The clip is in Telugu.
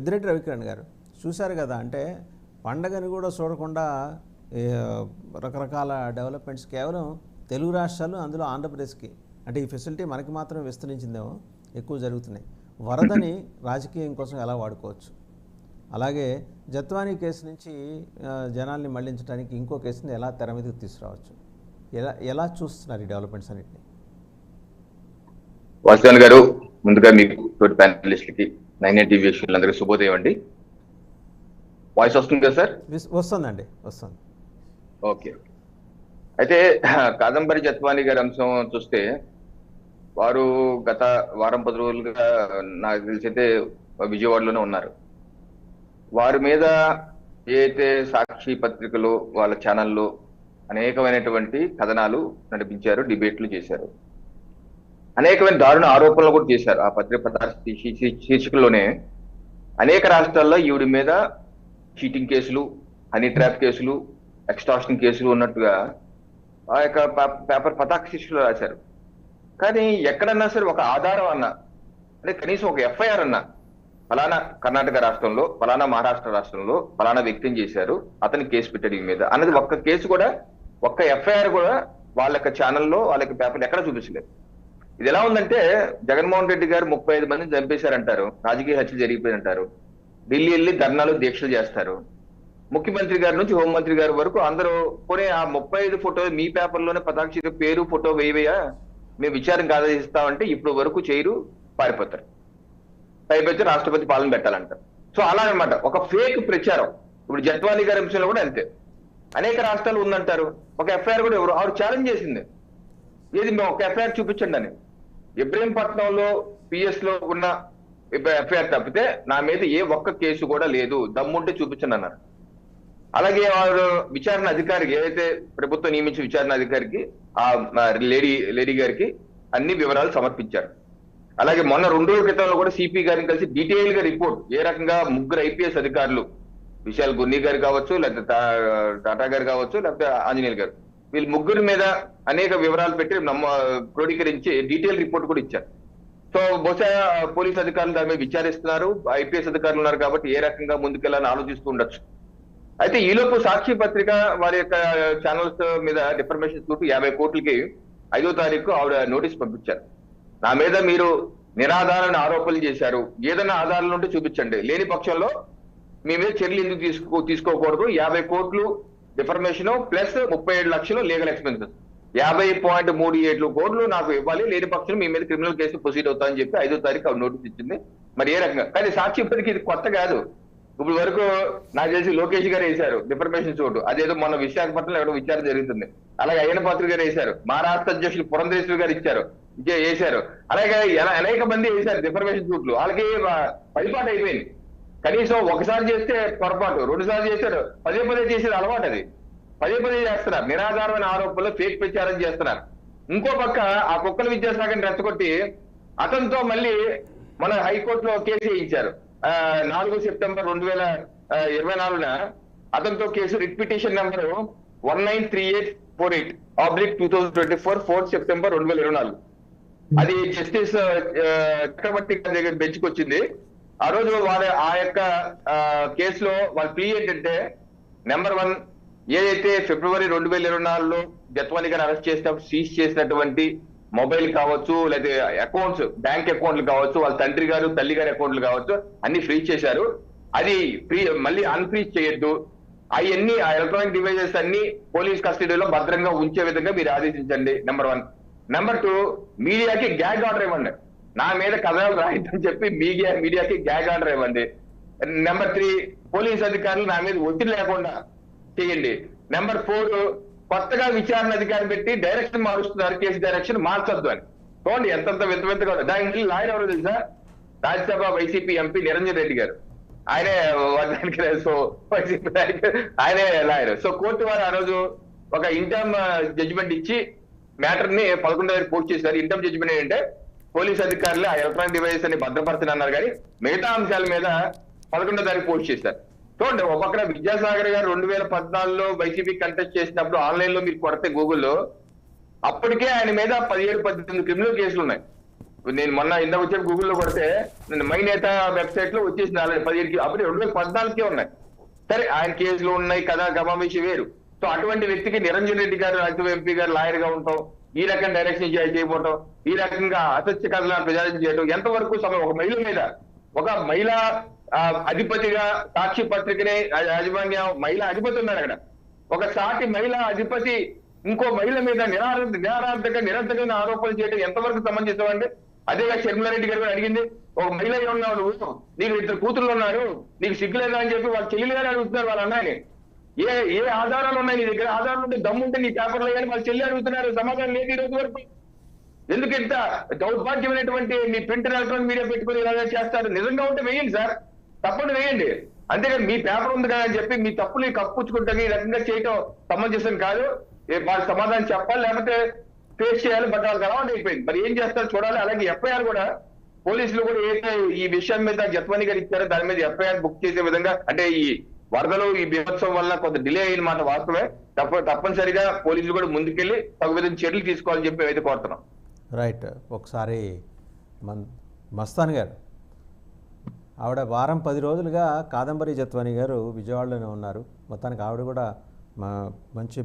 పెద్దిరెడ్డి రవికిరణ్ గారు చూశారు కదా, అంటే పండగని కూడా చూడకుండా రకరకాల డెవలప్మెంట్స్ కేవలం తెలుగు రాష్ట్రాలు, అందులో ఆంధ్రప్రదేశ్కి అంటే ఈ ఫెసిలిటీ మనకి మాత్రం విస్తరించిందేమో ఎక్కువ జరుగుతున్నాయి. వరదని రాజకీయం కోసం ఎలా వాడుకోవచ్చు, అలాగే జత్వానీ కేసు నుంచి జనాల్ని మళ్లించడానికి ఇంకో కేసుని ఎలా తెర మీదకి తీసుకురావచ్చు, ఎలా చూస్తున్నారు ఈ డెవలప్మెంట్స్ అన్నింటినీ? వాసుదేవన్ గారు, ముందుగా మీకు తోటి ప్యానలిస్ట్లకి 9 టీవీ వీక్షకులందరికీ శుభోదయం అండి. వాయిస్ వస్తుంది కదా సార్? వస్తుందండి, వస్తుంది. ఓకే. అయితే కాదంబరి జత్వానీ గారి అంశం చూస్తే వారు గత వారం 10 రోజులుగా నాకు తెలిసైతే విజయవాడలోనే ఉన్నారు. వారి మీద ఏదైతే సాక్షి పత్రికలు వాళ్ళ ఛానల్లో అనేకమైనటువంటి కథనాలు నడిపించారు, డిబేట్లు చేశారు, అనేకమైన దారుణ ఆరోపణలు కూడా చేశారు. ఆ పత్రిక శీర్షికల్లోనే అనేక రాష్ట్రాల్లో ఈవిడి మీద చీటింగ్ కేసులు, హనీ ట్రాప్ కేసులు, ఎక్స్టార్షన్ కేసులు ఉన్నట్టుగా ఆ యొక్క పేపర్ పతాక శీర్షికలో రాశారు. కానీ ఎక్కడన్నా సరే ఒక ఆధారం అన్నా, అంటే కనీసం ఒక ఎఫ్ఐఆర్ అన్నా, ఫలానా కర్ణాటక రాష్ట్రంలో, ఫలానా మహారాష్ట్ర రాష్ట్రంలో ఫలానా వ్యక్తిని చేశారు, అతని కేసు పెట్టాడు ఈ మీద అన్నది ఒక్క కేసు కూడా, ఒక్క ఎఫ్ఐఆర్ కూడా వాళ్ళ యొక్క ఛానల్లో, వాళ్ళ యొక్క పేపర్లు ఎక్కడ చూపించలేదు. ఇది ఎలా ఉందంటే, జగన్మోహన్ రెడ్డి గారు 35 మందిని చంపేశారంటారు, రాజకీయ హత్యలు జరిగిపోయిందంటారు, ఢిల్లీ వెళ్ళి ధర్నాలు దీక్షలు చేస్తారు, ముఖ్యమంత్రి గారి నుంచి హోంమంత్రి గారి వరకు అందరూ పోనీ ఆ 35 ఫోటోలు మీ పేపర్లోనే పతాక్షి పేరు ఫోటో వేయవయ్యా, మేము విచారం ఆదేశిస్తామంటే ఇప్పుడు వరకు చేయరు, పారిపోతారు, పైపెచ్చి రాష్ట్రపతి పాలన పెట్టాలంటారు. సో అలా అనమాట ఒక ఫేక్ ప్రచారం. ఇప్పుడు జత్వానీ గారి అంశంలో కూడా అంతే, అనేక రాష్ట్రాలు ఉందంటారు, ఒక ఎఫ్ఐఆర్ కూడా ఎవరు ఆవిడ ఛాలెంజ్ చేసింది, ఏది మేము ఒక ఎఫ్ఐఆర్ చూపించండి అని. ఇబ్రహీంపట్నంలో పిఎస్ లో ఉన్న ఎఫ్ఐఆర్ తప్పితే నా మీద ఏ ఒక్క కేసు కూడా లేదు, దమ్ముంటే చూపించండి అన్నారు. అలాగే వారు విచారణ అధికారికి, ఏదైతే ప్రభుత్వం నియమించిన విచారణ అధికారికి, ఆ లేడీ గారికి అన్ని వివరాలు సమర్పించారు. అలాగే మొన్న 2 రోజుల క్రితంలో కూడా సిపి గారిని కలిసి డీటెయిల్ గా రిపోర్ట్, ఏ రకంగా 3 ఐపీఎస్ అధికారులు, విశాల్ గున్ని గారు కావచ్చు, లేకపోతే టాటా గారు కావచ్చు, లేకపోతే ఆంజనేయులు గారు, వీళ్ళు 3 మీద అనేక వివరాలు పెట్టి క్రోడీకరించి డీటెయిల్ రిపోర్ట్ కూడా ఇచ్చారు. సో బహుశా పోలీస్ అధికారులు దాని మీద విచారిస్తున్నారు, ఐపీఎస్ అధికారులు ఉన్నారు కాబట్టి ఏ రకంగా ముందుకెళ్ళాలని ఆలోచిస్తూ ఉండొచ్చు. అయితే ఈలోపు సాక్షి పత్రిక వారి యొక్క ఛానల్స్ మీద డిఫర్మేషన్ సూట్ 50 కోట్లకి 5వ తారీఖు ఆవిడ నోటీస్ పంపించారు. నా మీద మీరు నిరాధారణ ఆరోపణలు చేశారు, ఏదైనా ఆధారాలు ఉంటే చూపించండి, లేని పక్షంలో మీ మీద చర్యలు ఎందుకు తీసుకోకూడదు, 50 కోట్లు డిఫర్మేషన్ ప్లస్ 37 లక్షలు లీగల్ ఎక్స్పెన్సెస్, 50.37 కోట్లు నాకు ఇవ్వాలి, లేని పక్షం మీ మీద క్రిమినల్ కేసు ప్రొసీడ్ అవుతా అని చెప్పి 5వ తారీఖు ఆవిడ నోటీస్ ఇచ్చింది. మరి ఏ రకంగా, కానీ సాక్షి పత్రిక ఇది కొత్త కాదు. ఇప్పుడు వరకు నాకు తెలిసి లోకేష్ గారు వేశారు డిఫర్మేషన్ చోటు, అదేదో మొన్న విశాఖపట్నంలో ఎవరో విచారణ జరుగుతుంది. అలాగే అయ్యన పాత్ర గారు వేశారు, మహారాష్ట్ర అధ్యక్షులు పురంధరేశ్వరి గారు వేశారు, అలాగే అనేక మంది వేశారు డిఫర్మేషన్ చోట్లు. వాళ్ళకి పరిపాటు అయిపోయింది. కనీసం ఒకసారి చేస్తే పొరపాటు, 2 సార్లు చేశారు, పదే చేసేది అలవాటు, అది పదే చేస్తున్నారు, నిరాధారమైన ఆరోపణలు ఫేక్ ప్రచారం చేస్తున్నారు. ఇంకో పక్క ఆ కుక్కల విద్యాసాగర్ రెచ్చగొట్టి అతనితో మళ్ళీ మన హైకోర్టులో కేసు వేయించారు. 4 సెప్టెంబర్ 2024 అతనితో case writ petition number 193848/2024 4 September 2024. అది జస్టిస్ చక్రవర్తి దగ్గర బెంచ్కి వచ్చింది. ఆ రోజు ఆ యొక్క కేసులో వాళ్ళ ప్లీ ఏంటంటే, నెంబర్ 1 ఏదైతే ఫిబ్రవరి 2024లో జత్వానీ గారిని అరెస్ట్ చేసినప్పుడు సీజ్ చేసినటువంటి మొబైల్ కావచ్చు, లేదా అకౌంట్స్, బ్యాంక్ అకౌంట్లు కావచ్చు, వాళ్ళ తండ్రి గారు తల్లి గారి అకౌంట్లు కావచ్చు, అన్ని ఫ్రీజ్ చేశారు. అది మళ్ళీ అన్ఫ్రీజ్ చేయొద్దు, అవన్నీ ఆ ఎలక్ట్రానిక్ డివైజెస్ అన్ని పోలీస్ కస్టడీలో భద్రంగా ఉంచే విధంగా మీరు ఆదేశించండి, నెంబర్ 1. నెంబర్ 2, మీడియాకి గ్యాగ్ ఆర్డర్ ఇవ్వండి, నా మీద కథనాలు రాయొద్దని చెప్పి మీడియాకి గ్యాగ్ ఆర్డర్ ఇవ్వండి. నెంబర్ 3, పోలీస్ అధికారులు నా మీద ఒత్తిడి లేకుండా చేయండి. నెంబర్ 4, కొత్తగా విచారణ అధికారిని పెట్టి డైరెక్షన్ మారుస్తున్నారు, కేసు డైరెక్షన్ మార్చొద్దు అని. చూడండి ఎంతంత వింతగా ఉంది. దానికి లాయర్ ఎవరో తెలుసా? రాజ్యసభ వైసీపీ ఎంపీ నిరంజన్ రెడ్డి గారు, ఆయనే వైసీపీ ఆయనే లాయర్. సో కోర్టు వారు ఆ రోజు ఒక ఇంటర్మ్ జడ్జిమెంట్ ఇచ్చి మ్యాటర్ ని 11వ తారీఖు పోస్ట్ చేశారు. ఇంటర్మ్ జడ్జిమెంట్ ఏంటంటే, పోలీస్ అధికారులు ఆ ఎలక్ట్రానిక్ డివైజెస్ అని భద్రపరచని అన్నారు, కానీ మిగతా అంశాల మీద 11వ తారీఖు పోస్ట్ చేశారు. చూడండి, ఒక పక్కన విద్యాసాగర్ గారు 2014లో వైసీపీ కంటెస్ట్ చేసినప్పుడు ఆన్లైన్ లో మీరు కొడితే గూగుల్లో, అప్పటికే ఆయన మీద 17-18 క్రిమినల్ కేసులు ఉన్నాయి. నేను మొన్న ఇందాక వచ్చే గూగుల్లో కొడితే నేను మై నేత వెబ్సైట్ లో వచ్చేసింది ఆల్రెడీ 17కి, అప్పుడు 2014కే ఉన్నాయి. సరే ఆయన కేసులు ఉన్నాయి కదా, గమామేషి వేరు. సో అటువంటి వ్యక్తికి నిరంజన్ రెడ్డి గారు రాజ్యసభ ఎంపీ గారు లాయర్ గా ఉంటాం, ఈ రకంగా డైరెక్షన్ చేయకపోవటం, ఈ రకంగా అసత్య కథలను ప్రచారం చేయడం ఎంతవరకు సమయం? ఒక మహిళ మీద, ఒక మహిళా అధిపతిగా సాక్షి పత్రికనే యాజమాన్యం మహిళా అధిపతి ఉన్నారు అక్కడ. ఒక సాటి మహిళా అధిపతి ఇంకో మహిళ మీద నిరర్థకమైన ఆరోపణలు చేయడం ఎంతవరకు సమంజసం అండి? అదేగా షర్మిలారెడ్డి గారు కూడా అడిగింది, ఒక మహిళ ఉన్నావు నువ్వు, నీకు 2 కూతుళ్ళు ఉన్నారు, నీకు సిగ్గులేదా అని చెప్పి వాళ్ళ చెల్లెలు గారు అడుగుతున్నారు వాళ్ళ అన్నయ్యని. ఏ ఆధారాలు ఉన్నాయి నీ దగ్గర? ఆధారాలు ఉంటే దమ్ముంటే నీ పేపర్లో కానీ వాళ్ళ చెల్లి అడుగుతున్నారు, సమాధానం లేదు ఈ రోజు వరకు. ఎందుకు ఇంత దౌర్భాగ్యమైనటువంటి మీ ప్రింట్ ఎలక్ట్రానిక్ మీడియా పెట్టుకుని ఇలా చేస్తారు? నిజంగా ఉంటే వేయండి సార్, తప్పని వేయండి. అంతేగాని మీ పేపర్ ఉంది కదా అని చెప్పి మీ తప్పుని కప్పుచ్చుకుంటే ఈ రకంగా చేయటం సమంజసం కాదు. వాళ్ళ సమాధానం చెప్పాలి, లేకపోతే ఫేస్ చేయాలి. బట్ వాళ్ళకి అలవాటు అయిపోయింది, మరి ఏం చేస్తారు చూడాలి. అలాగే ఎఫ్ఐఆర్ కూడా పోలీసులు కూడా ఏదైతే ఈ విషయం మీద జత్వాని గారు ఇచ్చారో దాని మీద ఎఫ్ఐఆర్ బుక్ చేసే విధంగా, అంటే ఈ వరదలు ఈ బీభత్సం వల్ల కొంత డిలే అయిన మాట వాస్తవమే. తప్పనిసరిగా పోలీసులు కూడా ముందుకెళ్లి తగు విధంగా చర్యలు తీసుకోవాలని చెప్పి అయితే కోరుతున్నాం. రైట్. ఒకసారి మస్తాన్ గారు, ఆవిడ వారం 10 రోజులుగా కాదంబరి జత్వాని గారు విజయవాడలోనే ఉన్నారు. మొత్తానికి ఆవిడ కూడా మంచి